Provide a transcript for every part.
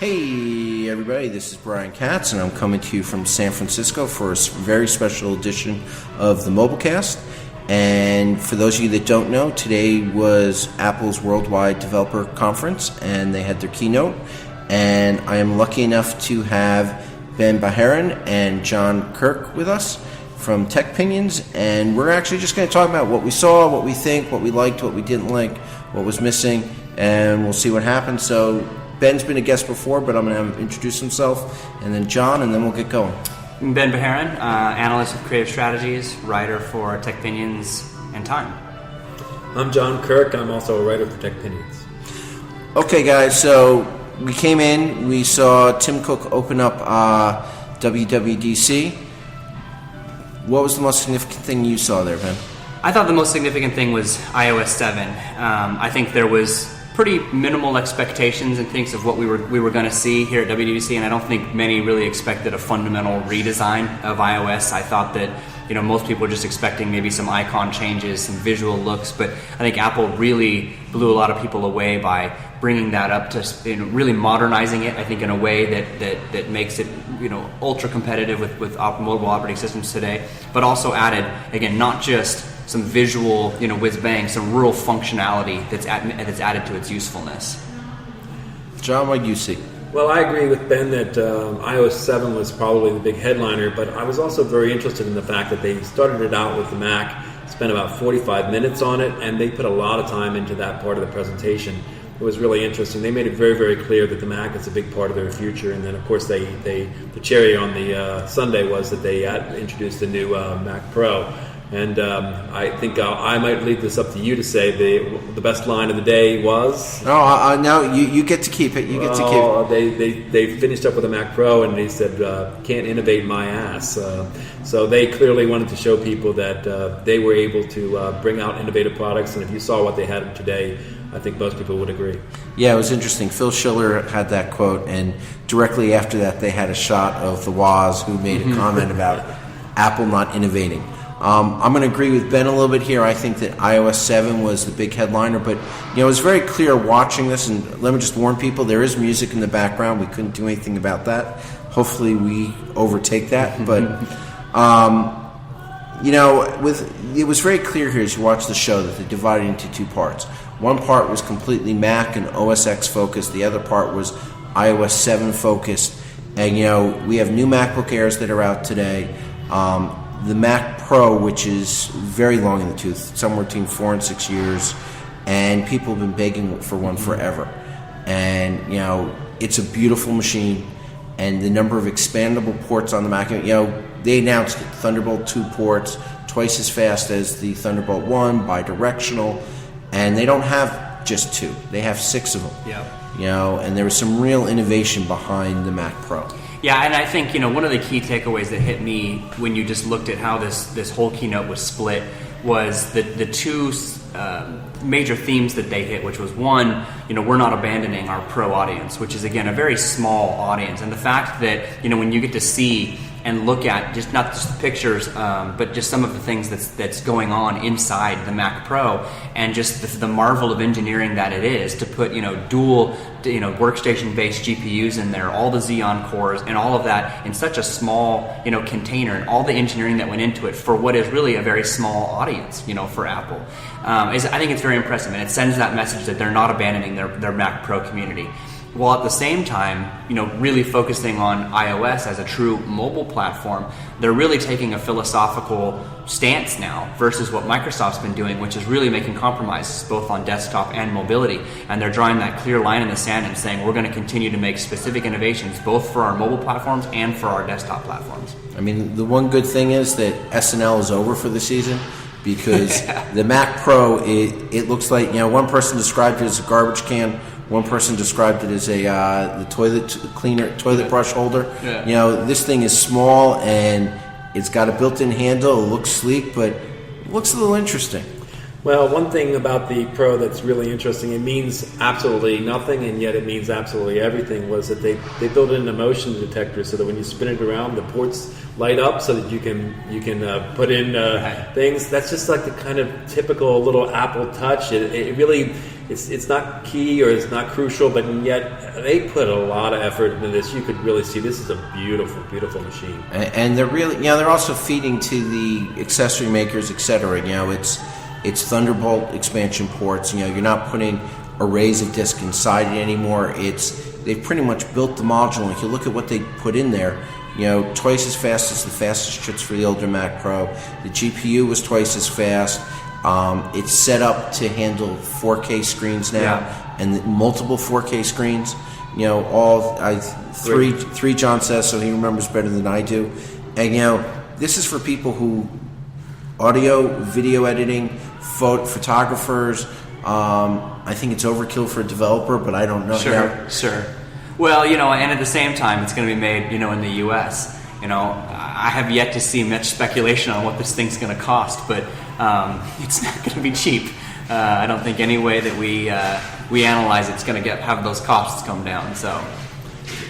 Hey everybody, this is Brian Katz, and I'm coming to you from San Francisco for a very special edition of the Mobilecast. And for those of you that don't know, today was Apple's Worldwide Developer Conference, and they had their keynote. And I am lucky enough to have Ben Bajarin and John Kirk with us from TechPinions, and we're actually just going to talk about what we saw, what we think, what we liked, what we didn't like, what was missing, and we'll see what happens. So Ben's been a guest before, but I'm going to have him introduce himself, and then John, and then we'll get going. I'm Ben Bajarin, analyst of creative strategies, writer for TechPinions and Time. I'm John Kirk. I'm also a writer for TechPinions. Okay, guys, so we came in, we saw Tim Cook open up WWDC. What was the most significant thing you saw there, Ben? I thought the most significant thing was iOS 7. I think there was pretty minimal expectations and things of what we were going to see here at WWDC, and I don't think many really expected a fundamental redesign of iOS. I thought that most people were just expecting maybe some icon changes, some visual looks, but I think Apple really blew a lot of people away by bringing that up to really modernizing it. I think in a way that makes it ultra competitive with mobile operating systems today, but also added again not just some visual, whiz bang, some real functionality that's added to its usefulness. John, what do you see? Well, I agree with Ben that iOS 7 was probably the big headliner, but I was also very interested in the fact that they started it out with the Mac, spent about 45 minutes on it, and they put a lot of time into that part of the presentation. It was really interesting. They made it very, very clear that the Mac is a big part of their future, and then, of course, the cherry on the sundae was that they introduced the new Mac Pro. And I think I might leave this up to you to say the best line of the day was. Oh, no, you get to keep it. You get to keep it. They finished up with a Mac Pro, and they said, "Can't innovate my ass." So they clearly wanted to show people that they were able to bring out innovative products. And if you saw what they had today, I think most people would agree. Yeah, it was interesting. Phil Schiller had that quote, and directly after that, they had a shot of the Woz, who made a comment about Apple not innovating. I'm going to agree with Ben a little bit here. I think that iOS 7 was the big headliner, but it was very clear watching this, and let me just warn people, there is music in the background. We couldn't do anything about that. Hopefully we overtake that, but it was very clear here as you watch the show that they divided into two parts. One part was completely Mac and OS X focused. The other part was iOS 7 focused. And, we have new MacBook Airs that are out today. The Mac Pro, which is very long in the tooth, somewhere between 4 and 6 years, and people have been begging for one forever. And, it's a beautiful machine, and the number of expandable ports on the Mac, they announced it, Thunderbolt 2 ports, twice as fast as the Thunderbolt 1, bidirectional, and they don't have just 2. They have 6 of them. Yeah. And there was some real innovation behind the Mac Pro. Yeah, and I think one of the key takeaways that hit me when you just looked at how this whole keynote was split was the two major themes that they hit, which was one, we're not abandoning our pro audience, which is again a very small audience, and the fact that when you get to see and look at just not just the pictures, but just some of the things that's going on inside the Mac Pro, and just the marvel of engineering that it is to put dual workstation-based GPUs in there, all the Xeon cores, and all of that in such a small container, and all the engineering that went into it for what is really a very small audience, for Apple. I think it's very impressive, and it sends that message that they're not abandoning their Mac Pro community, while at the same time, really focusing on iOS as a true mobile platform. They're really taking a philosophical stance now versus what Microsoft's been doing, which is really making compromises both on desktop and mobility. And they're drawing that clear line in the sand and saying we're going to continue to make specific innovations both for our mobile platforms and for our desktop platforms. I mean, the one good thing is that SNL is over for the season, because the Mac Pro, it looks like, one person described it as a garbage can. One person described it as the toilet brush holder. Yeah. This thing is small and it's got a built-in handle. It looks sleek, but it looks a little interesting. Well, one thing about the Pro that's really interesting, it means absolutely nothing, and yet it means absolutely everything, was that they built in a motion detector so that when you spin it around, the ports light up so that you can put in things. That's just like the kind of typical little Apple touch. It really it's not key or it's not crucial, but yet they put a lot of effort into this. You could really see this is a beautiful, beautiful machine. And they're really, they're also feeding to the accessory makers, etc. It's Thunderbolt expansion ports. You're not putting arrays of discs inside it anymore. They've pretty much built the module. And if you look at what they put in there, twice as fast as the fastest chips for the older Mac Pro. The GPU was twice as fast. It's set up to handle 4K screens now, and multiple 4K screens. Three John says, so he remembers better than I do. And this is for people who audio, video editing, photographers. I think it's overkill for a developer, but I don't know. Sure. Well, and at the same time, it's going to be made, in the U.S. I have yet to see much speculation on what this thing's going to cost, but it's not going to be cheap. I don't think any way that we analyze it's going to have those costs come down. So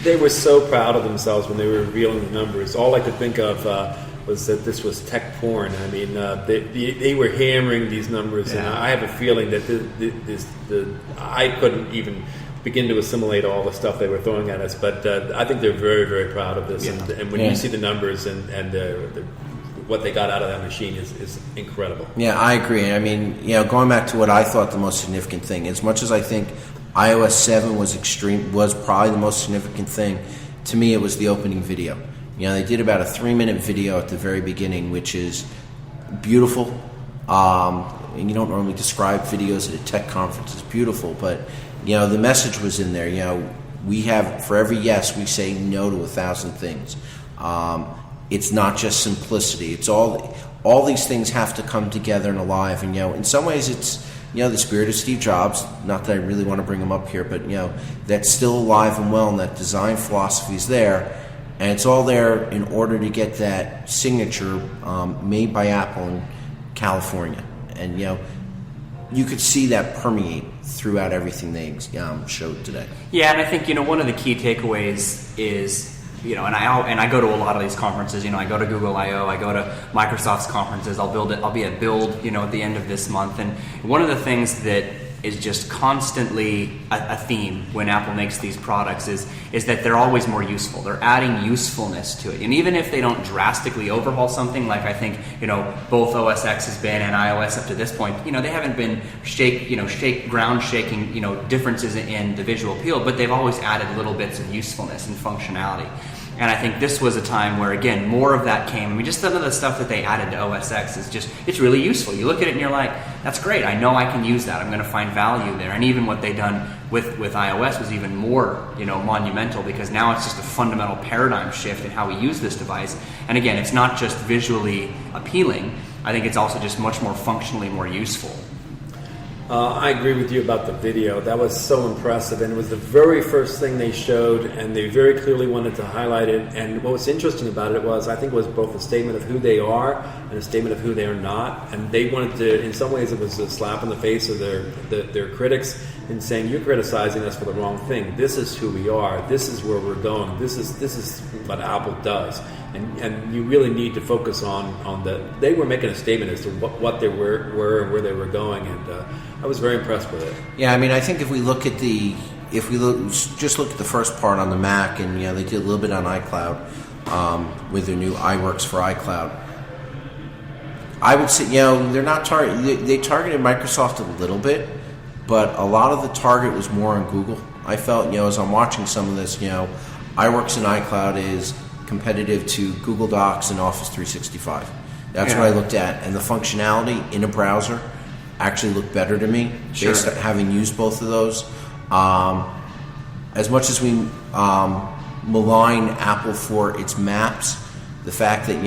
they were so proud of themselves when they were revealing the numbers. All I could think of was that this was tech porn. I mean, they were hammering these numbers, and I have a feeling that I couldn't even begin to assimilate all the stuff they were throwing at us. But I think they're very, very proud of this. Yeah. And when you see the numbers and what they got out of that machine is incredible. Yeah, I agree. I mean, going back to what I thought the most significant thing, as much as I think iOS 7 was probably the most significant thing, to me it was the opening video. They did about a 3-minute video at the very beginning, which is beautiful. And you don't normally describe videos at a tech conference as beautiful, but the message was in there. We have, for every yes, we say no to 1,000 things. It's not just simplicity. It's all these things have to come together and alive. And in some ways, it's the spirit of Steve Jobs. Not that I really want to bring him up here, but that's still alive and well, and that design philosophy is there. And it's all there in order to get that signature made by Apple in California. And you could see that permeate throughout everything they showed today. Yeah, and I think one of the key takeaways is and I go to a lot of these conferences. I go to Google I/O, I go to Microsoft's conferences. I'll be at Build at the end of this month, and one of the things that is just constantly a theme when Apple makes these products is that they're always more useful. They're adding usefulness to it. And even if they don't drastically overhaul something, like I think, both OS X has been and iOS up to this point, they haven't been ground shaking, differences in the visual appeal, but they've always added little bits of usefulness and functionality. And I think this was a time where, again, more of that came. I mean, just some of the stuff that they added to OS X it's really useful. You look at it and you're like, that's great. I know I can use that. I'm going to find value there. And even what they done with iOS was even more, monumental, because now it's just a fundamental paradigm shift in how we use this device. And again, it's not just visually appealing. I think it's also just much more functionally more useful. I agree with you about the video. That was so impressive, and it was the very first thing they showed, and they very clearly wanted to highlight it. And what was interesting about it was, I think it was both a statement of who they are and a statement of who they are not. And they wanted to, in some ways, it was a slap in the face of their critics in saying, you're criticizing us for the wrong thing. This is who we are. This is where we're going. This is what Apple does. And you really need to focus on that. They were making a statement as to what they were and where they were going, and I was very impressed with it. Yeah, I mean, I think if we look at the first part on the Mac, and they did a little bit on iCloud with their new iWorks for iCloud. I would say they're not they targeted Microsoft a little bit, but a lot of the target was more on Google. I felt as I'm watching some of this, iWorks and iCloud is competitive to Google Docs and Office 365. That's what I looked at, and the functionality in a browser actually looked better to me based on having used both of those. As much as we malign Apple for its maps, the fact that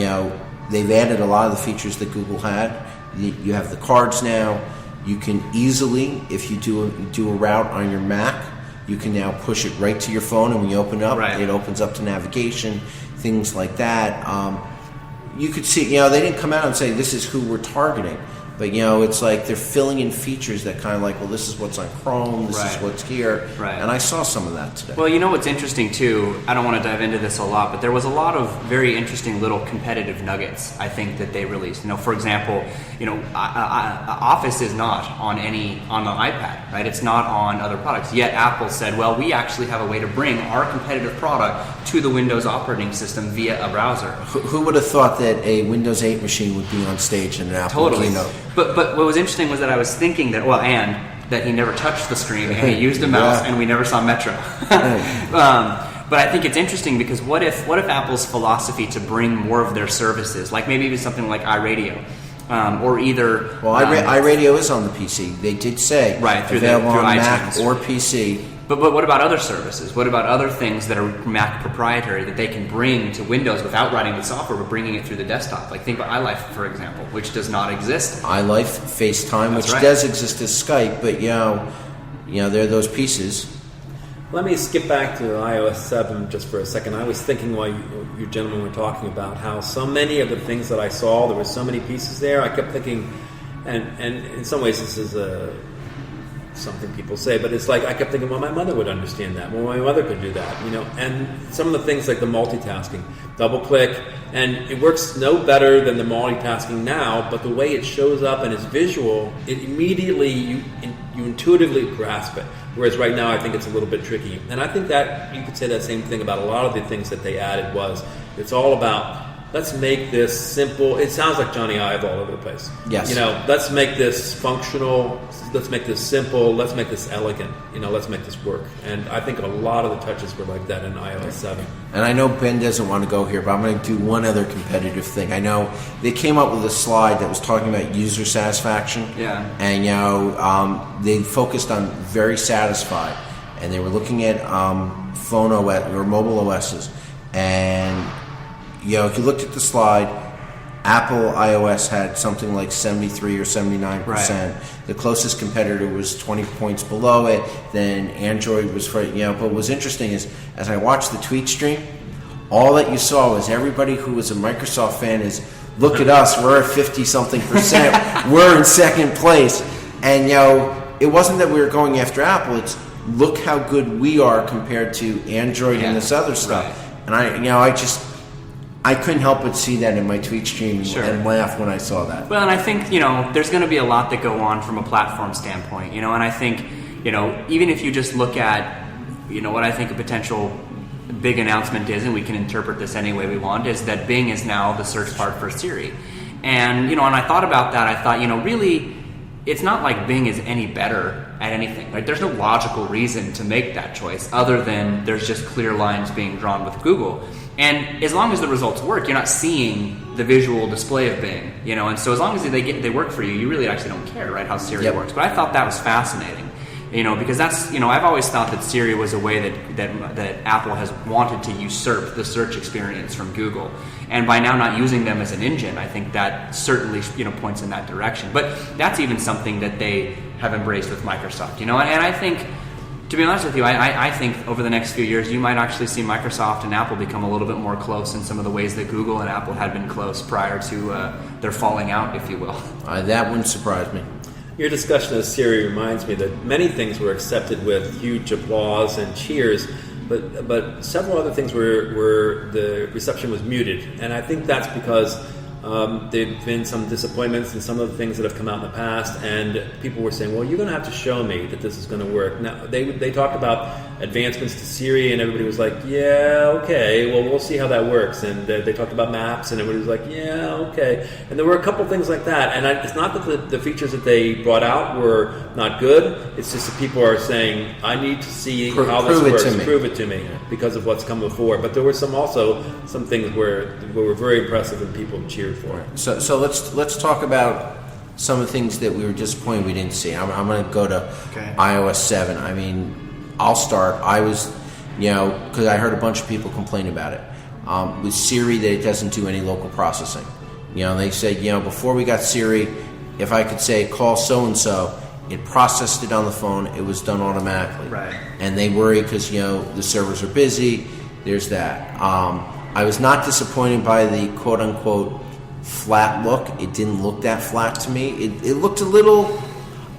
they've added a lot of the features that Google had. You have the cards now. You can easily, if you do a route on your Mac, you can now push it right to your phone, and when you open it up, it opens up to navigation, things like that. You could see, they didn't come out and say this is who we're targeting, But it's like they're filling in features that kind of like, well, this is what's on Chrome, this is what's here, and I saw some of that today. Well, what's interesting too, I don't want to dive into this a lot, but there was a lot of very interesting little competitive nuggets, I think, that they released. For example, Office is not on the iPad, right? It's not on other products. Yet Apple said, well, we actually have a way to bring our competitive product to the Windows operating system via a browser. Who would have thought that a Windows 8 machine would be on stage in an Apple keynote? But what was interesting was that I was thinking that, that he never touched the screen and he used a mouse and we never saw Metro. But I think it's interesting because what if Apple's philosophy to bring more of their services, like maybe even something like iRadio, or either... Well, iRadio is on the PC. They did say through available on iTunes. Mac or PC. But what about other services? What about other things that are Mac proprietary that they can bring to Windows without writing the software but bringing it through the desktop? Like think about iLife, for example, which does not exist. iLife, FaceTime, which does exist as Skype, but there are those pieces. Let me skip back to iOS 7 just for a second. I was thinking while you gentlemen were talking about how so many of the things that I saw, there were so many pieces there. I kept thinking, and in some ways this is something people say, but it's like I kept thinking, well, my mother would understand that. Well, my mother could do that, And some of the things like the multitasking, double click, and it works no better than the multitasking now. But the way it shows up and is visual, it immediately you intuitively grasp it. Whereas right now, I think it's a little bit tricky. And I think that you could say that same thing about a lot of the things that they added. It's all about, let's make this simple. It sounds like Johnny Ive all over the place. Yes. Let's make this functional. Let's make this simple. Let's make this elegant. Let's make this work. And I think a lot of the touches were like that in iOS 7. And I know Ben doesn't want to go here, but I'm going to do one other competitive thing. I know they came up with a slide that was talking about user satisfaction. Yeah. And, they focused on very satisfied. And they were looking at phone OS or mobile OSs. And, if you looked at the slide, Apple iOS had something like 73 or 79%. Right. The closest competitor was 20 points below it. Then Android was but what was interesting is as I watched the tweet stream, all that you saw was everybody who was a Microsoft fan is, look at us, we're at 50-something%, we're in second place. And it wasn't that we were going after Apple, it's look how good we are compared to Android and this other stuff. Right. And I couldn't help but see that in my tweet stream and laugh when I saw that. Well, and I think, there's going to be a lot that go on from a platform standpoint, and I think, even if you just look at, what I think a potential big announcement is, and we can interpret this any way we want, is that Bing is now the search part for Siri. And, and I thought about that. I thought, really, it's not like Bing is any better at anything. Right? There's no logical reason to make that choice other than there's just clear lines being drawn with Google. And as long as the results work, you're not seeing the visual display of Bing, and so as long as they work for you, you really actually don't care, right, how Siri works. But I thought that was fascinating, because that's, I've always thought that Siri was a way that Apple has wanted to usurp the search experience from Google. And by now not using them as an engine, I think that certainly, points in that direction. But that's even something that they have embraced with Microsoft, and I think, to be honest with you, I think over the next few years you might actually see Microsoft and Apple become a little bit more close in some of the ways that Google and Apple had been close prior to their falling out, if you will. That wouldn't surprise me. Your discussion of Siri reminds me that many things were accepted with huge applause and cheers, but several other things were the reception was muted, and I think that's because there have been some disappointments in some of the things that have come out in the past, and people were saying, well, you're going to have to show me that this is going to work. Now, they talked about advancements to Siri, and everybody was like, yeah, okay, well, we'll see how that works. And they talked about maps, and everybody was like, yeah, okay. And there were a couple things like that. And it's not that the features that they brought out were not good. It's just that people are saying, I need to see how this works. Prove it to me because of what's come before. But there were some things where were very impressive and people cheered for it. So let's talk about some of the things that we were disappointed we didn't see. I'm going to go to iOS 7. I mean, I'll start. I was, because I heard a bunch of people complain about it. With Siri, that it doesn't do any local processing. They said, before we got Siri, if I could say call so-and-so, it processed it on the phone. It was done automatically. Right. And they worry because, the servers are busy. There's that. I was not disappointed by the quote-unquote flat look. It didn't look that flat to me. It looked a little.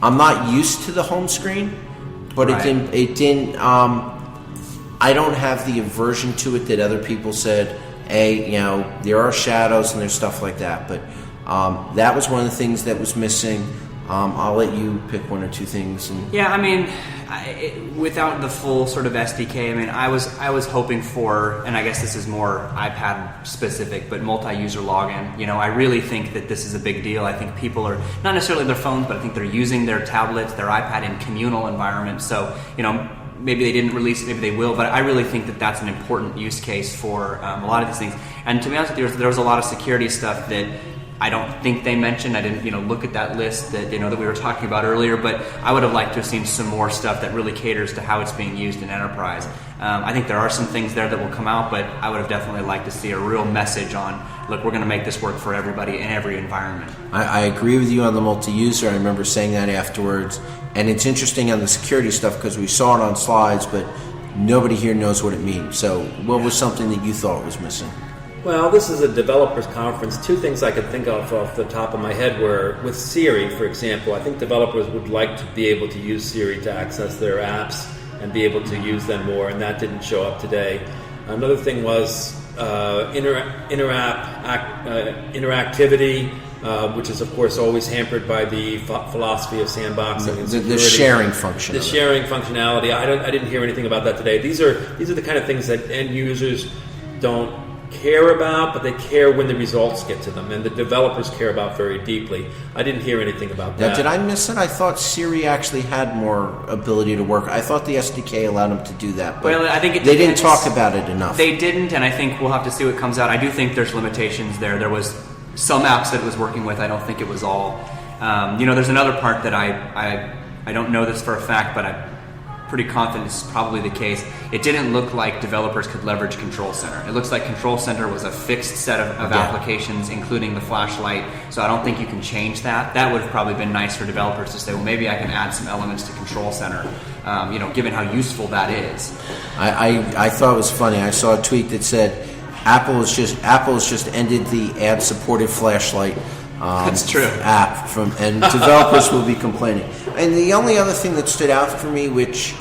I'm not used to the home screen, but Right. it didn't. I don't have the aversion to it that other people said. There are shadows and there's stuff like that, but that was one of the things that was missing. I'll let you pick one or two things. Yeah, I mean, without the full sort of SDK, I mean, I was hoping for, and I guess this is more iPad specific, but multi-user login. I really think that this is a big deal. I think people are not necessarily their phones, but I think they're using their tablets, their iPad in communal environments. So, maybe they didn't release it, maybe they will, but I really think that that's an important use case for a lot of these things. And to be honest with you, there was a lot of security stuff that I don't think they mentioned. I didn't, look at that list that that we were talking about earlier. But I would have liked to have seen some more stuff that really caters to how it's being used in enterprise. I think there are some things there that will come out, but I would have definitely liked to see a real message on, look, we're going to make this work for everybody in every environment. I agree with you on the multi-user. I remember saying that afterwards. And it's interesting on the security stuff because we saw it on slides, but nobody here knows what it means. So what was something that you thought was missing? Well, this is a developers conference. Two things I could think of off the top of my head were, with Siri, for example, I think developers would like to be able to use Siri to access their apps and be able to use them more, and that didn't show up today. Another thing was interactivity, which is, of course, always hampered by the philosophy of sandboxing and security. The sharing function. The sharing functionality. I didn't hear anything about that today. These are the kind of things that end users don't care about, but they care when the results get to them, and the developers care about very deeply. I didn't hear anything about that. Now, did I miss it? I thought Siri actually had more ability to work. I thought the SDK allowed them to do that, but well, I think they didn't talk about it enough. They didn't, and I think we'll have to see what comes out. I do think there's limitations there. There was some apps that it was working with. I don't think it was all. There's another part that I don't know this for a fact, but I'm pretty confident it's probably the case. It didn't look like developers could leverage Control Center. It looks like Control Center was a fixed set of applications, including the flashlight, so I don't think you can change that. That would have probably been nice for developers to say, well, maybe I can add some elements to Control Center, given how useful that is. I thought it was funny. I saw a tweet that said, Apple has just ended the ad-supported flashlight That's true. app and developers will be complaining. And the only other thing that stood out for me, which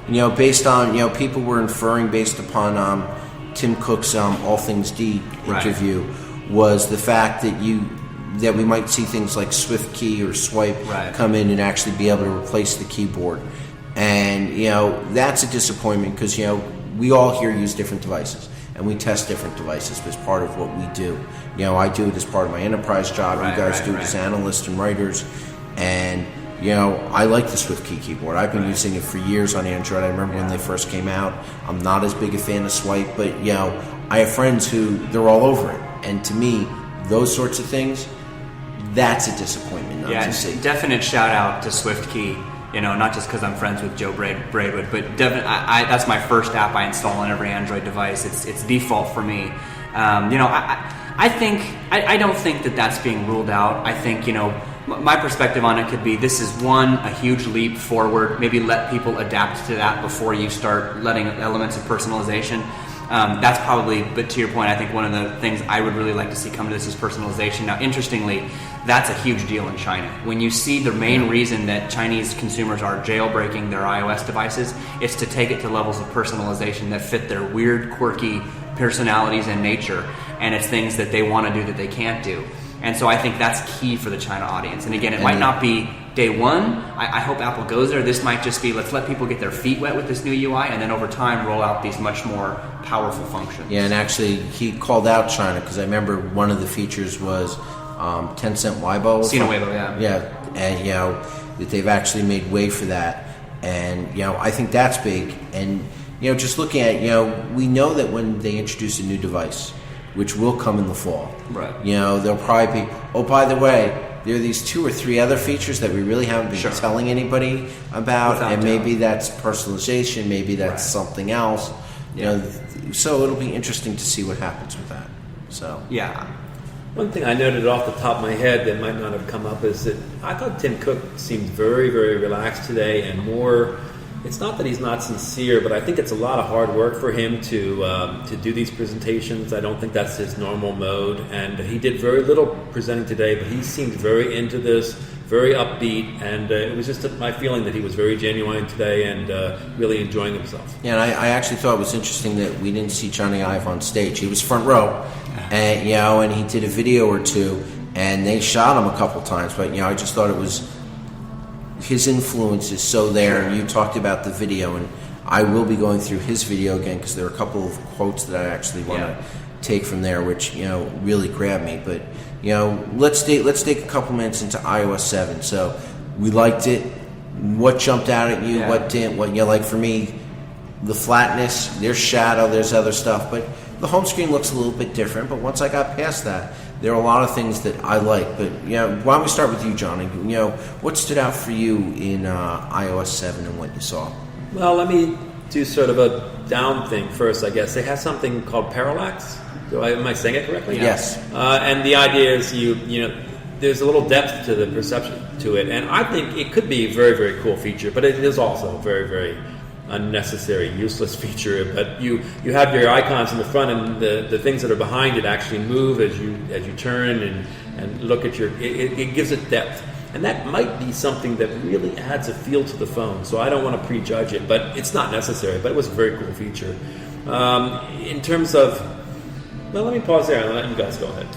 based on people were inferring based upon Tim Cook's All Things D interview, was the fact that we might see things like Swift Key or Swipe come in and actually be able to replace the keyboard. And that's a disappointment because we all here use different devices. And we test different devices as part of what we do. I do it as part of my enterprise job. You guys do it as analysts and writers. And, I like the Swift Key keyboard. I've been using it for years on Android. I remember when they first came out. I'm not as big a fan of Swipe, but, I have friends who, they're all over it. And to me, those sorts of things, that's a disappointment not to see. Definite shout out to Swift Key. Not just because I'm friends with Joe Braidwood, but that's my first app I install on every Android device. It's default for me. I don't think that that's being ruled out. I think, my perspective on it could be this is a huge leap forward. Maybe let people adapt to that before you start letting elements of personalization. That's probably, but to your point, I think one of the things I would really like to see come to this is personalization. Now, interestingly, that's a huge deal in China. When you see the main reason that Chinese consumers are jailbreaking their iOS devices, it's to take it to levels of personalization that fit their weird, quirky personalities and nature, and it's things that they want to do that they can't do. And so I think that's key for the China audience. And again, it might not be day one. I hope Apple goes there. This might just be, let's let people get their feet wet with this new UI, and then over time roll out these much more powerful functions. Yeah, and actually he called out China because I remember one of the features was Tencent Weibo. Sina Weibo, yeah. Yeah, and that they've actually made way for that. And I think that's big. And just looking at we know that when they introduce a new device, which will come in the fall, they'll probably be, oh, by the way, there are these 2 or 3 other features that we really haven't been telling anybody about, Without and doubt. maybe that's personalization, maybe that's something else. So it'll be interesting to see what happens with that. So One thing I noted off the top of my head that might not have come up is that I thought Tim Cook seemed very, very relaxed today and more it's not that he's not sincere, but I think it's a lot of hard work for him to do these presentations. I don't think that's his normal mode, and he did very little presenting today, but he seemed very into this, very upbeat, and it was just my feeling that he was very genuine today and really enjoying himself. Yeah, and I actually thought it was interesting that we didn't see Johnny Ive on stage. He was front row, and and he did a video or two, and they shot him a couple times, but I just thought it was, his influence is so there. And you talked about the video, and I will be going through his video again because there are a couple of quotes that I actually want to take from there, which really grabbed me. But let's take a couple minutes into iOS 7. So we liked it. What jumped out at you? Yeah. What didn't? What like for me, the flatness. There's shadow. There's other stuff, but the home screen looks a little bit different. But once I got past that, there are a lot of things that I like. But why don't we start with you, Johnny? What stood out for you in iOS 7 and what you saw? Well, let me do sort of a down thing first, I guess. They have something called parallax. Am I saying it correctly? Yes. And the idea is there's a little depth to the perception to it, and I think it could be a very, very cool feature, but it is also a very, very unnecessary, useless feature. But you have your icons in the front, and the things that are behind it actually move as you turn and look at it gives it depth. And that might be something that really adds a feel to the phone. So I don't want to prejudge it, but it's not necessary. But it was a very cool feature. In terms of, well, let me pause there and let you guys go ahead.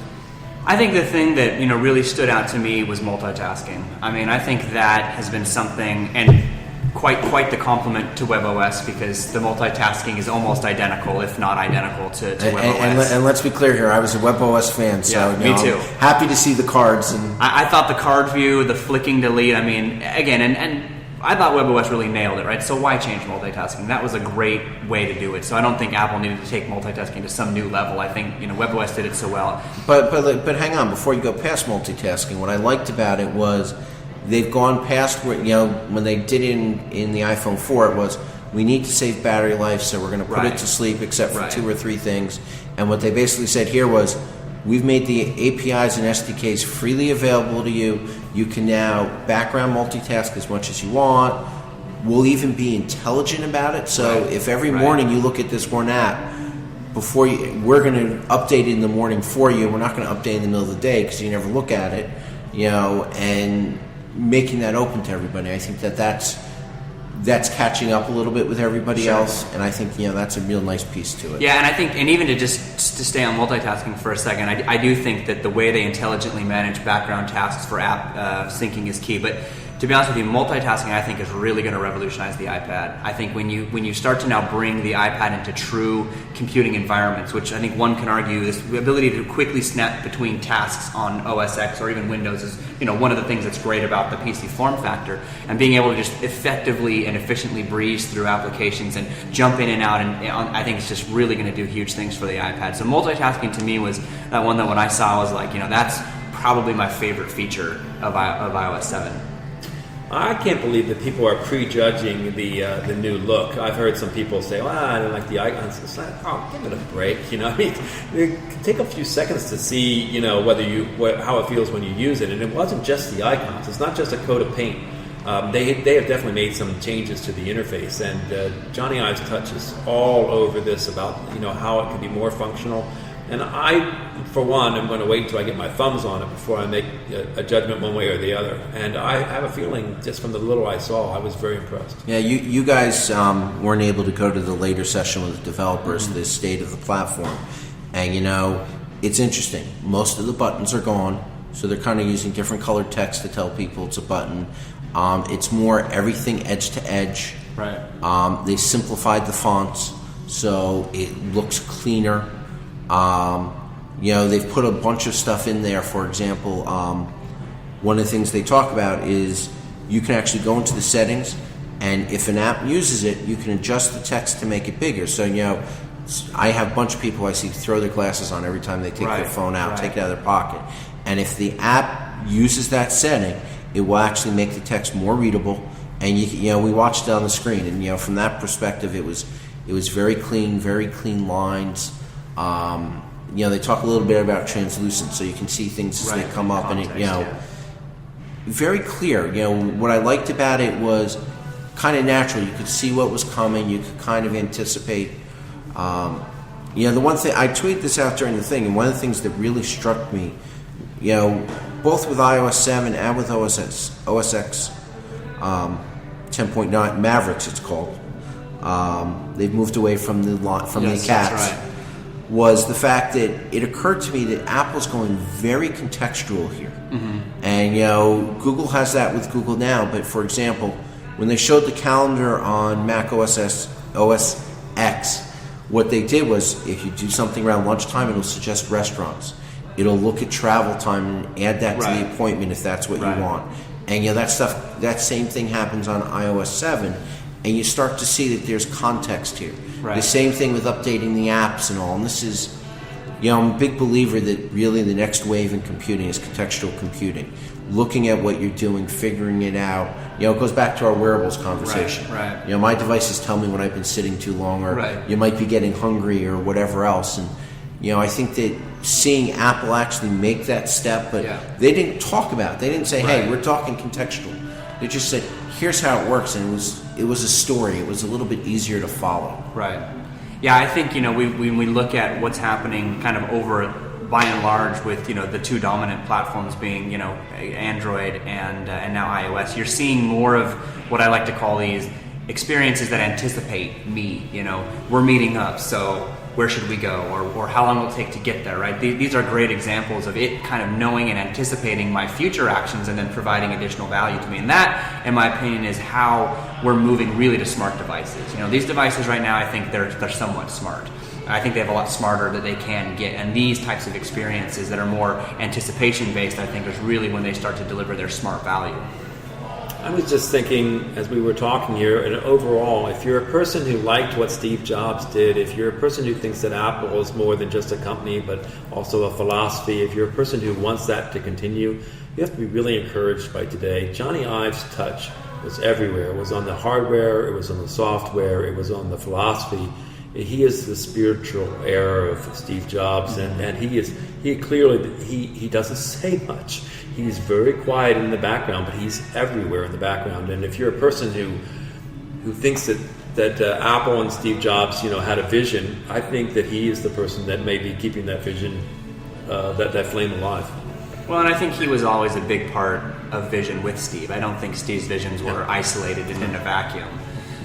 I think the thing that really stood out to me was multitasking. I mean, I think that has been something, and quite the compliment to WebOS, because the multitasking is almost identical, if not identical, to WebOS. And let's be clear here, I was a WebOS fan, so me too. I'm happy to see the cards. And I thought the card view, the flicking delete, I mean, again, and I thought WebOS really nailed it, right? So why change multitasking? That was a great way to do it. So I don't think Apple needed to take multitasking to some new level. I think WebOS did it so well. But hang on, before you go past multitasking, what I liked about it was they've gone past where when they did it in the iPhone 4, it was we need to save battery life, so we're going to put it to sleep except for 2 or 3 things. And what they basically said here was, we've made the APIs and SDKs freely available to you. You can now background multitask as much as you want. We'll even be intelligent about it. So if every morning you look at this one app, we're going to update it in the morning for you. We're not going to update in the middle of the day because you never look at it. And making that open to everybody, I think that's catching up a little bit with everybody else, and I think that's a real nice piece to it. Yeah, and I think, and even to stay on multitasking for a second, I do think that the way they intelligently manage background tasks for app syncing is key. But to be honest with you, multitasking I think is really going to revolutionize the iPad. I think when you start to now bring the iPad into true computing environments, which I think one can argue this ability to quickly snap between tasks on OS X or even Windows is one of the things that's great about the PC form factor, and being able to just effectively and efficiently breeze through applications and jump in and out, and I think it's just really going to do huge things for the iPad. So multitasking to me was that one that when I saw I was like, that's probably my favorite feature of iOS 7. I can't believe that people are prejudging the new look. I've heard some people say, "Well, I don't like the icons." It's like, oh, give it a break. I mean, it can take a few seconds to see, how it feels when you use it. And it wasn't just the icons. It's not just a coat of paint. They have definitely made some changes to the interface, and Johnny Ive's touch is all over this about how it can be more functional. And I, for one, am going to wait until I get my thumbs on it before I make a judgment one way or the other. And I have a feeling, just from the little I saw, I was very impressed. Yeah, you guys weren't able to go to the later session with the developers, the state of the platform. And, it's interesting. Most of the buttons are gone, so they're kind of using different colored text to tell people it's a button. It's more everything edge to edge. Right. They simplified the fonts, so it looks cleaner. They've put a bunch of stuff in there. For example, one of the things they talk about is you can actually go into the settings, and if an app uses it, you can adjust the text to make it bigger. So, I have a bunch of people I see throw their glasses on every time they take their phone out, take it out of their pocket. And if the app uses that setting, it will actually make the text more readable. And we watched it on the screen, and from that perspective, it was very clean lines. They talk a little bit about translucent, so you can see things as they come up, context, and it, very clear. What I liked about it was kind of natural. You could see what was coming. You could kind of anticipate. The one thing, I tweeted this out during the thing, and one of the things that really struck me, both with iOS 7 and with OS X 10.9 Mavericks, it's called. They've moved away from the Katz. That's right. Was the fact that it occurred to me that Apple's going very contextual here. Mm-hmm. And, Google has that with Google Now. But, for example, when they showed the calendar on Mac OS X, what they did was, if you do something around lunchtime, it'll suggest restaurants. It'll look at travel time and add that to the appointment if that's what you want. And, that same thing happens on iOS 7. And you start to see that there's context here. Right. The same thing with updating the apps and all. And this is, I'm a big believer that really the next wave in computing is contextual computing. Looking at what you're doing, figuring it out. It goes back to our wearables conversation. Right. My devices tell me when I've been sitting too long, or you might be getting hungry, or whatever else. And I think that seeing Apple actually make that step, but they didn't talk about it. They didn't say, "Hey, we're talking contextual." They just said, "Here's how it works," and it was a story. It was a little bit easier to follow. Right. Yeah, I think when we look at what's happening, kind of over by and large with the two dominant platforms being Android and now iOS, you're seeing more of what I like to call these experiences that anticipate me. We're meeting up, so where should we go, or how long will it take to get there, right? These are great examples of it kind of knowing and anticipating my future actions and then providing additional value to me. And that, in my opinion, is how we're moving really to smart devices. These devices right now, I think they're somewhat smart. I think they have a lot smarter that they can get. And these types of experiences that are more anticipation-based, I think, is really when they start to deliver their smart value. I was just thinking, as we were talking here, and overall, if you're a person who liked what Steve Jobs did, if you're a person who thinks that Apple is more than just a company, but also a philosophy, if you're a person who wants that to continue, you have to be really encouraged by today. Johnny Ive's touch was everywhere. It was on the hardware, it was on the software, it was on the philosophy. He is the spiritual heir of Steve Jobs, and he clearly doesn't say much. He's very quiet in the background, but he's everywhere in the background. And if you're a person who thinks that Apple and Steve Jobs, had a vision, I think that he is the person that may be keeping that vision, that flame alive. Well, and I think he was always a big part of vision with Steve. I don't think Steve's visions were isolated and in a vacuum.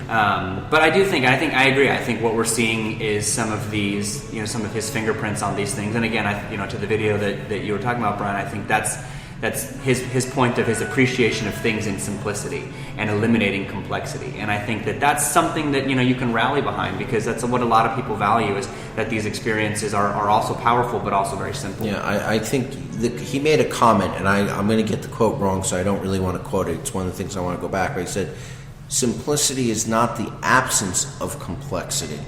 But I agree. I think what we're seeing is some of these, some of his fingerprints on these things. And again, to the video that you were talking about, Brian, I think that's his point of his appreciation of things in simplicity and eliminating complexity. And I think that's something that you can rally behind, because that's what a lot of people value, is that these experiences are also powerful but also very simple. Yeah, I think he made a comment, and I'm going to get the quote wrong, so I don't really want to quote it. It's one of the things I want to go back. But he said, "Simplicity is not the absence of complexity,"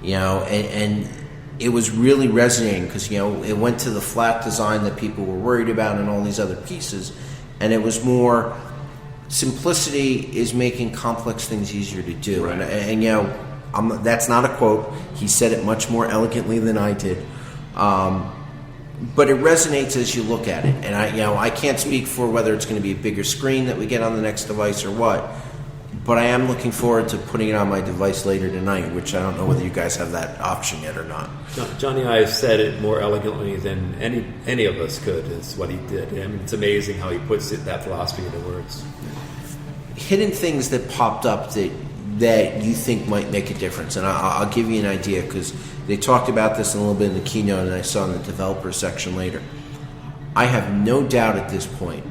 and it was really resonating, because it went to the flat design that people were worried about and all these other pieces, and it was more simplicity is making complex things easier to do. Right. And that's not a quote. He said it much more elegantly than I did, but it resonates as you look at it. And I can't speak for whether it's going to be a bigger screen that we get on the next device or what. But I am looking forward to putting it on my device later tonight, which I don't know whether you guys have that option yet or not. Johnny Ive said it more elegantly than any of us could, is what he did. I mean, it's amazing how he puts that philosophy into words. Hidden things that popped up that you think might make a difference. And I'll give you an idea, because they talked about this a little bit in the keynote, and I saw in the developer section later. I have no doubt at this point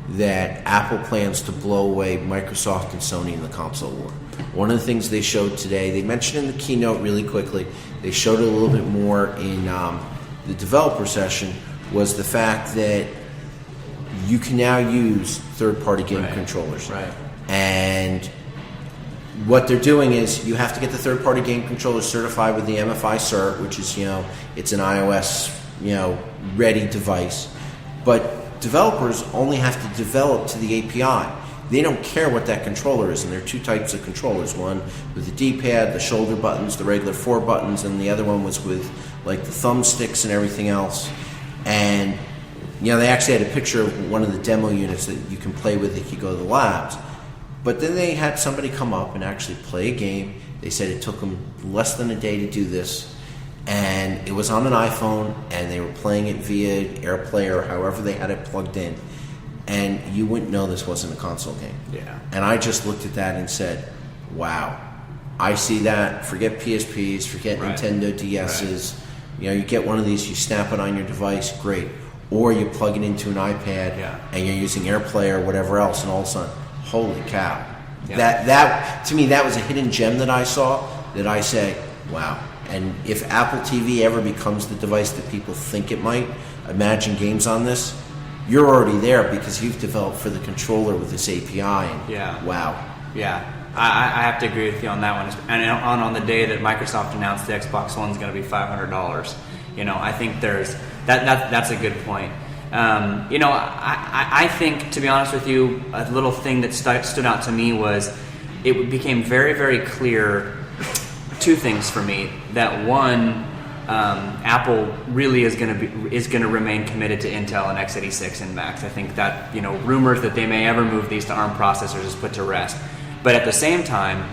that Apple plans to blow away Microsoft and Sony in the console war. One of the things they showed today, they mentioned in the keynote really quickly, they showed it a little bit more in the developer session, was the fact that you can now use third-party game controllers. Right. And what they're doing is you have to get the third-party game controllers certified with the MFI cert, which is, it's an iOS, ready device. But developers only have to develop to the API. They don't care what that controller is, and there are two types of controllers. One with the D-pad, the shoulder buttons, the regular 4 buttons, and the other one was with the thumbsticks and everything else. And they actually had a picture of one of the demo units that you can play with if you go to the labs. But then they had somebody come up and actually play a game. They said it took them less than a day to do this, and it was on an iPhone, and they were playing it via AirPlay or however they had it plugged in, and you wouldn't know this wasn't a console game. Yeah. And I just looked at that and said, wow, I see that. Forget PSPs, forget Nintendo DSs. You know, you get one of these, you snap it on your device, great. Or you plug it into an iPad and you're using AirPlay or whatever else, and all of a sudden, holy cow. Yeah. That to me, that was a hidden gem that I saw that I say, wow. And if Apple TV ever becomes the device that people think it might, imagine games on this, you're already there because you've developed for the controller with this API. And wow. Yeah. I have to agree with you on that one. And on the day that Microsoft announced the Xbox One is going to be $500, you know, I think there's that's a good point. You know, I think, to be honest with you, a little thing that stood out to me was it became very, very clear two things for me. That one, Apple really is going to remain committed to Intel and x86 and Macs. I think that, you know, rumors that they may ever move these to ARM processors is put to rest. But at the same time,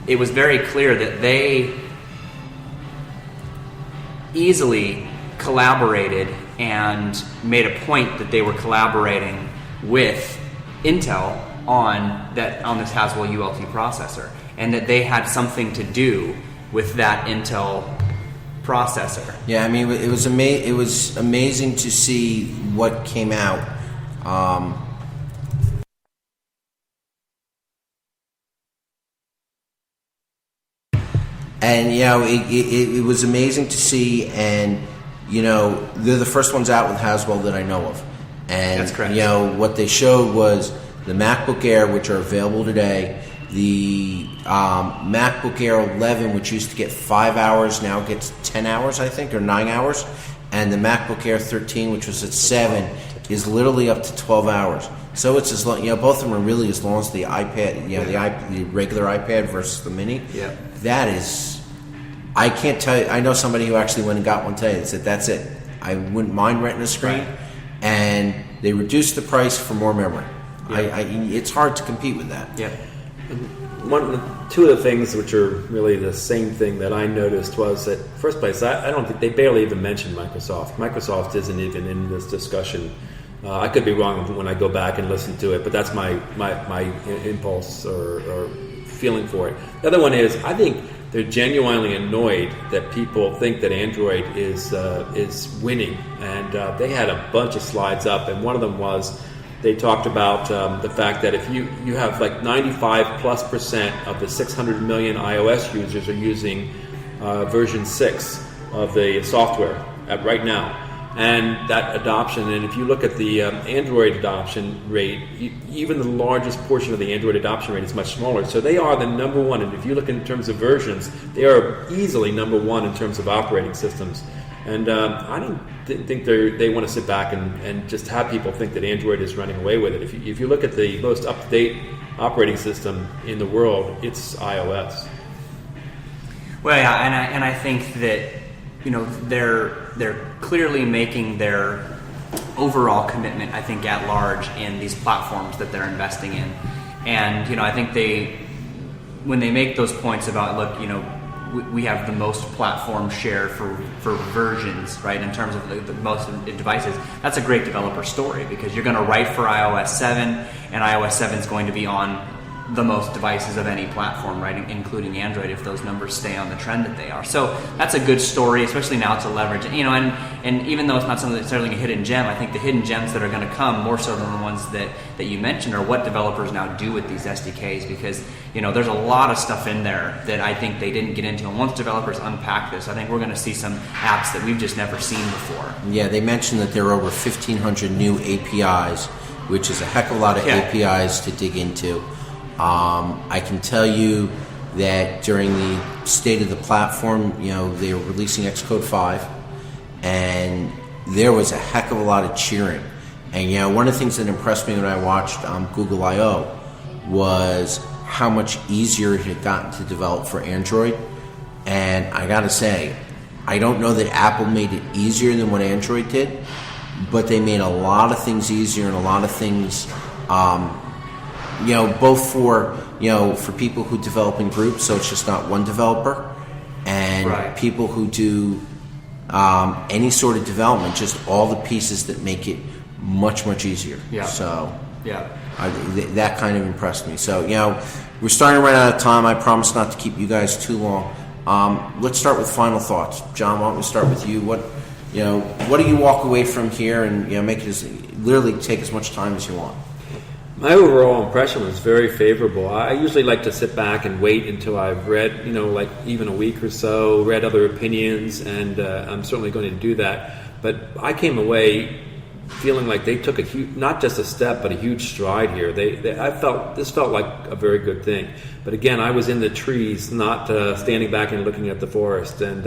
it was very clear that they easily collaborated and made a point that they were collaborating with Intel on this Haswell ULT processor, and that they had something to do with that Intel processor. Yeah, I mean, it was amazing to see what came out. And, you know, it was amazing to see, and, you know, they're the first ones out with Haswell that I know of. And, that's correct. You know, what they showed was the MacBook Air, which are available today, the MacBook Air 11, which used to get 5 hours, now gets 10 hours, I think, or 9 hours. And the MacBook Air 13, which was at 7, is literally up to 12 hours. So it's as long, you know, both of them are really as long as the iPad, you know, the regular iPad versus the mini. Yeah. That is, I can't tell you. I know somebody who actually went and got one today that said, that's it. I wouldn't mind renting a screen. Right. And they reduced the price for more memory. Yeah. It's hard to compete with that. Yeah. Two of the things which are really the same thing that I noticed was that, first place, I don't think they barely even mentioned Microsoft. Microsoft isn't even in this discussion. I could be wrong when I go back and listen to it, but that's my impulse or feeling for it. The other one is, I think they're genuinely annoyed that people think that Android is winning, and they had a bunch of slides up, and one of them was they talked about the fact that if you have like 95+% of the 600 million iOS users are using version 6 of the software right now. And that adoption, and if you look at the Android adoption rate, even the largest portion of the Android adoption rate is much smaller. So they are the number one, and if you look in terms of versions, they are easily number one in terms of operating systems. And I don't think they want to sit back and just have people think that Android is running away with it. If you look at the most up-to-date operating system in the world, it's iOS. Well, yeah, and I think that, you know, they're clearly making their overall commitment, I think, at large in these platforms that they're investing in. And, you know, I think when they make those points about, look, you know, we have the most platform share for versions, right, in terms of the most devices, that's a great developer story, because you're going to write for iOS 7, and iOS 7 is going to be on the most devices of any platform, right, including Android, if those numbers stay on the trend that they are. So that's a good story, especially now to leverage. You know, and even though it's not something that's necessarily a hidden gem, I think the hidden gems that are going to come more so than the ones that you mentioned are what developers now do with these SDKs, because, you know, there's a lot of stuff in there that I think they didn't get into. And once developers unpack this, I think we're going to see some apps that we've just never seen before. Yeah, they mentioned that there are over 1,500 new APIs, which is a heck of a lot of APIs to dig into. I can tell you that during the state of the platform, you know, they were releasing Xcode 5, and there was a heck of a lot of cheering. And, you know, one of the things that impressed me when I watched Google I.O. was how much easier it had gotten to develop for Android. And I gotta say, I don't know that Apple made it easier than what Android did, but they made a lot of things easier and a lot of things both for people who develop in groups, so it's just not one developer, and people who do any sort of development, just all the pieces that make it much, much easier. Yeah. So yeah, that kind of impressed me. So we're starting to run out of time. I promise not to keep you guys too long. Let's start with final thoughts. John, why don't we start with you? What do you walk away from here, and make it literally take as much time as you want? My overall impression was very favorable. I usually like to sit back and wait until I've read, like even a week or so, read other opinions, and I'm certainly going to do that. But I came away feeling like they took not just a step, but a huge stride here. This felt like a very good thing. But again, I was in the trees, not standing back and looking at the forest, and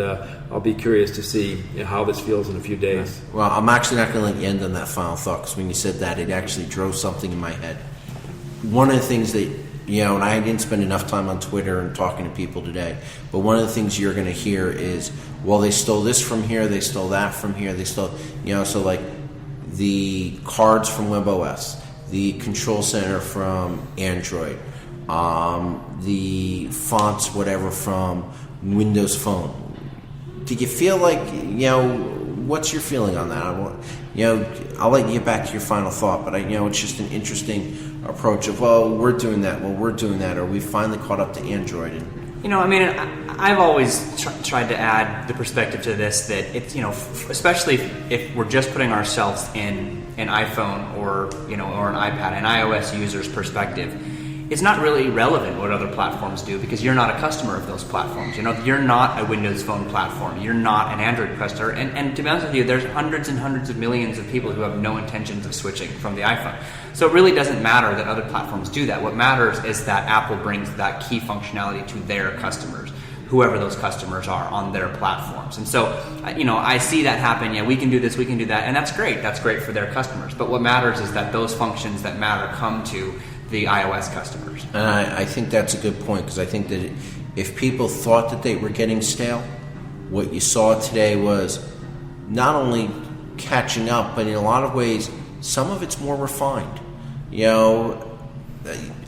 I'll be curious to see how this feels in a few days. Well, I'm actually not going to let you end on that final thought, because when you said that, it actually drove something in my head. One of the things that, and I didn't spend enough time on Twitter and talking to people today, but one of the things you're going to hear is, well, they stole this from here, they stole that from here, they stole, so like the cards from WebOS, the control center from Android, the fonts, whatever, from Windows Phone. Did you feel like, what's your feeling on that? I'll let you get back to your final thought, but it's just an interesting approach of, well, we're doing that, or we finally caught up to Android. And I've always tried to add the perspective to this that it's, especially if we're just putting ourselves in an iPhone or an iPad, an iOS user's perspective. It's not really relevant what other platforms do, because you're not a customer of those platforms. You're not a Windows Phone platform. You're not an Android customer. And to be honest with you, there's hundreds and hundreds of millions of people who have no intentions of switching from the iPhone. So it really doesn't matter that other platforms do that. What matters is that Apple brings that key functionality to their customers, whoever those customers are on their platforms. And so, I see that happen. Yeah, we can do this, we can do that, and that's great. That's great for their customers. But what matters is that those functions that matter come to the iOS customers. And I think that's a good point, because I think that if people thought that they were getting stale, what you saw today was not only catching up, but in a lot of ways, some of it's more refined.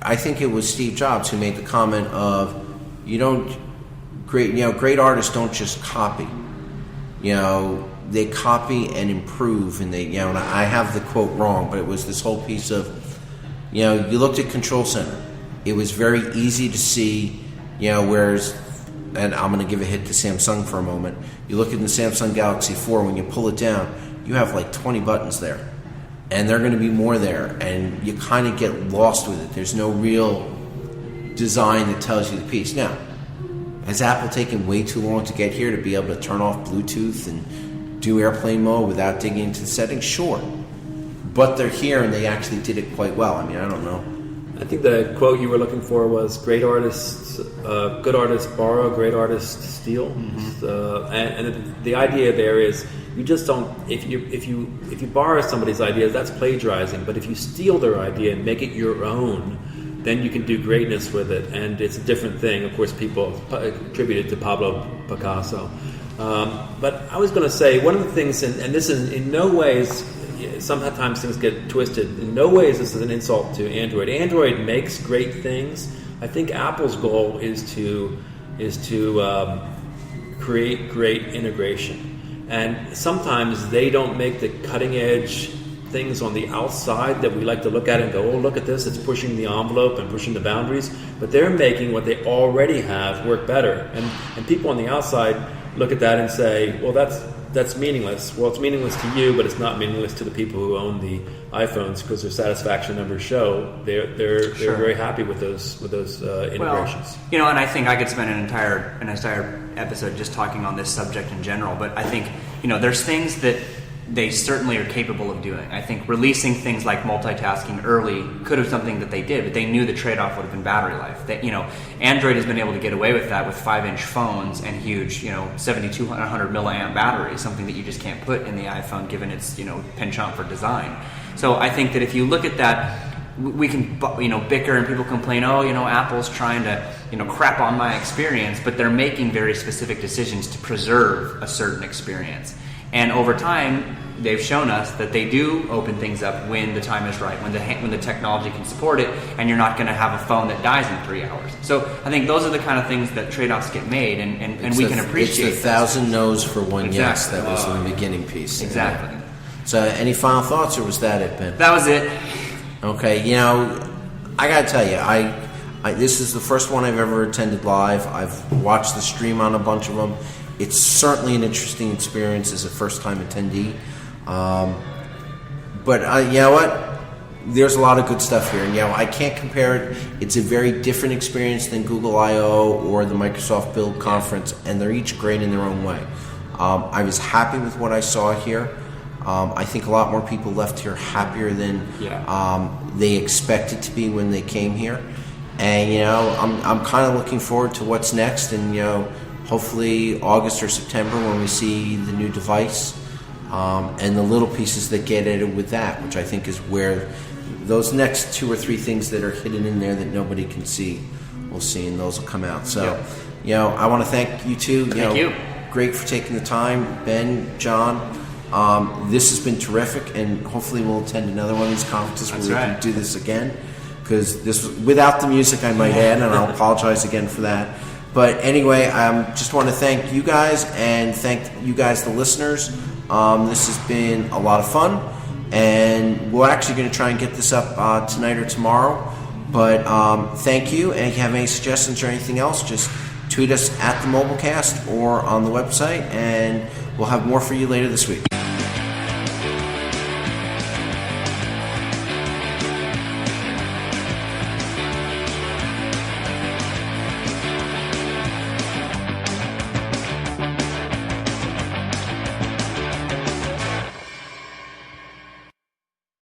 I think it was Steve Jobs who made the comment of, great artists don't just copy. They copy and improve, and they, and I have the quote wrong, but it was this whole piece of, you looked at Control Center. It was very easy to see, whereas, and I'm going to give a hit to Samsung for a moment. You look at the Samsung Galaxy 4, when you pull it down, you have like 20 buttons there. And there are going to be more there, and you kind of get lost with it. There's no real design that tells you the piece. Now, has Apple taken way too long to get here to be able to turn off Bluetooth and do airplane mode without digging into the settings? Sure. But they're here, and they actually did it quite well. I don't know. I think the quote you were looking for was, "Great artists, good artists borrow, great artists steal." Mm-hmm. And the idea there is, you just don't. If you borrow somebody's ideas, that's plagiarizing. But if you steal their idea and make it your own, then you can do greatness with it, and it's a different thing. Of course, people attribute it to Pablo Picasso. But I was going to say, one of the things, and this is in no ways. Sometimes things get twisted. In no ways this is an insult to Android. Android makes great things. I think Apple's goal is to create great integration. And sometimes they don't make the cutting edge things on the outside that we like to look at and go, oh, look at this, it's pushing the envelope and pushing the boundaries. But they're making what they already have work better. And people on the outside look at that and say, well, that's meaningless. Well, it's meaningless to you, but it's not meaningless to the people who own the iPhones, because their satisfaction numbers show they're Sure. very happy with those integrations. Well, and I think I could spend an entire episode just talking on this subject in general. But I think there's things that they certainly are capable of doing. I think releasing things like multitasking early could have something that they did, but they knew the trade-off would have been battery life. That Android has been able to get away with that with 5-inch phones and huge 7,200 milliamp batteries, something that you just can't put in the iPhone given its penchant for design. So I think that if you look at that, we can bicker and people complain, Apple's trying to crap on my experience, but they're making very specific decisions to preserve a certain experience. And over time, they've shown us that they do open things up when the time is right, when the technology can support it, and you're not going to have a phone that dies in 3 hours. So I think those are the kind of things that trade-offs get made, and we can appreciate. It's the 1,000 no's for one exactly. yes that was in the beginning piece. Exactly. Yeah. So any final thoughts, or was that it, Ben? That was it. Okay, I got to tell you, I this is the first one I've ever attended live. I've watched the stream on a bunch of them. It's certainly an interesting experience as a first-time attendee. But you know what? There's a lot of good stuff here. And I can't compare it. It's a very different experience than Google I/O or the Microsoft Build Conference, and they're each great in their own way. I was happy with what I saw here. I think a lot more people left here happier than they expected to be when they came here. And I'm kind of looking forward to what's next, and hopefully August or September when we see the new device and the little pieces that get added with that, which I think is where those next 2 or 3 things that are hidden in there that nobody can see, we'll see, and those will come out. So, I want to thank you two. Thank you. Great for taking the time, Ben, John. This has been terrific, and hopefully we'll attend another one of these conferences where we can do this again. Because this was without the music, I might add, and I'll apologize again for that. But anyway, I just want to thank you guys and thank you guys, the listeners. This has been a lot of fun, and we're actually going to try and get this up tonight or tomorrow. But thank you, and if you have any suggestions or anything else, just tweet us at the Mobilecast or on the website, and we'll have more for you later this week.